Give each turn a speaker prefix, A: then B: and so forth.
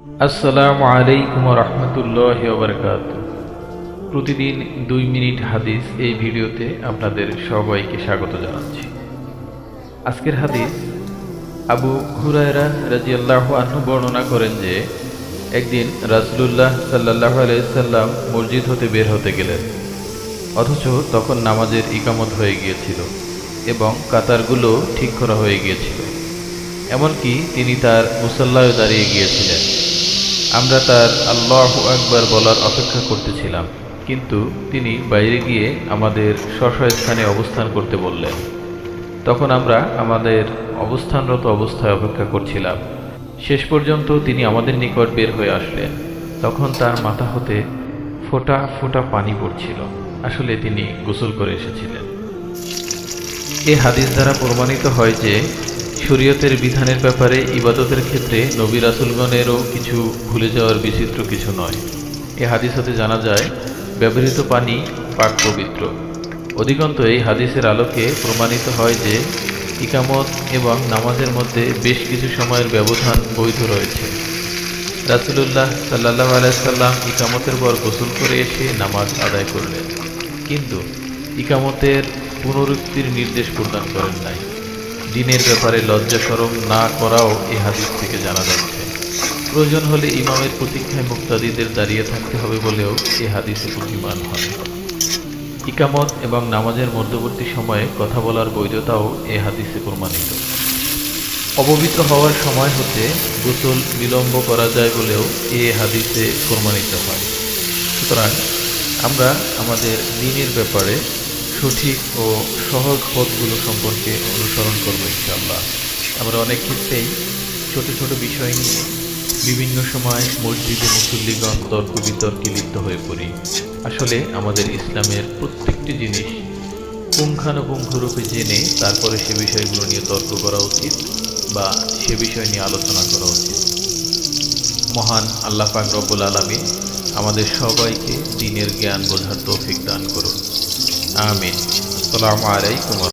A: আসসালামু আলাইকুম রহমতুল্লাহি ওয়া বারাকাতুহু। প্রতিদিন 2 মিনিট হাদিস এই ভিডিওতে আপনাদের সবাইকে স্বাগত জানাচ্ছি। আজকের হাদিস আবু হুরায়রা রাদিয়াল্লাহু আনহু বর্ণনা করেন যে একদিন রাসূলুল্লাহ সাল্লাল্লাহু আলাইহি সাল্লাম মসজিদ হতে বের হতে গেলেন, অথচ তখন নামাজের ইকামত হয়ে গিয়েছিল এবং কাতারগুলো ঠিক করা হয়ে গিয়েছিল। এমনকি তিনি তার মুসাল্লায় দাঁড়িয়ে গিয়েছিলেন। আমরা তার আল্লাহু আকবার বলার অপেক্ষা করতেছিলাম, কিন্তু তিনি বাইরে গিয়ে আমাদের স্থানে অবস্থান করতে বললেন। তখন আমরা আমাদের অবস্থানরত অবস্থায় অপেক্ষা করছিলাম। শেষ পর্যন্ত তিনি আমাদের নিকট বের হয়ে আসলেন। তখন তার মাথা হতে ফোঁটা ফোঁটা পানি পড়ছিল। আসলে তিনি গোসল করে এসেছিলেন। এ হাদিস দ্বারা প্রমাণিত হয় যে শরীয়তের বিধানের ব্যাপারে ইবাদতের ক্ষেত্রে নবী রাসূলগণেরও কিছু ভুলে যাওয়ার বিচিত্র কিছু নয়। এ হাদিস হতে জানা যায় ব্যবহৃত পানি পাক পবিত্র। অধিকন্তু এই হাদিসের আলোকে প্রমাণিত হয় যে ইকামত এবং নামাজের মধ্যে বেশ কিছু সময়ের ব্যবধান বৈধ রয়েছে। রাসূলুল্লাহ সাল্লাল্লাহু আলাইহি সাল্লাম ইকামতের পর গোসল করে এসে নামাজ আদায় করলেন, কিন্তু ইকামতের পুনরুক্তির নির্দেশ প্রদান করেন নাই। দিনের ব্যাপারে লজ্জা শরম না করাও এই হাদিস থেকে জানা যাচ্ছে। প্রয়োজন হলে ইমামের প্রতীক্ষায় মুক্তাদিদের দাঁড়িয়ে থাকতে হবে বলেও এই হাদিসে প্রতিমান হয়। ইকামত এবং নামাজের মধ্যবর্তী সময়ে কথা বলার বৈধতাও এই হাদিসে প্রমাণিত। অপবিত্র হওয়ার সময় হতে গোসল বিলম্ব করা যায় বলেও এই হাদিসে প্রমাণিত হয়। সুতরাং আমরা আমাদের দিনের ব্যাপারে সঠিক ও সহজ পথগুলো সম্পর্কে অনুসরণ করব ইনশাআল্লাহ। আমরা অনেক ক্ষেত্রেই ছোট ছোট বিষয় নিয়ে বিভিন্ন সময় মসজিদে মুসল্লিগণ তর্ক বিতর্কে লিপ্ত হয়ে পড়ি। আসলে আমাদের ইসলামের প্রত্যেকটি জিনিস পুঙ্খানুপুঙ্খরূপে জেনে তারপরে সে বিষয়গুলো নিয়ে তর্ক করা উচিত বা সে বিষয় নিয়ে আলোচনা করা উচিত। মহান আল্লাহ পাক রব্বুল আলামিন আমাদের সবাইকে দ্বীনের জ্ঞান বোঝার তৌফিক দান করুন। আমিন। আসসালামু আলাইকুম।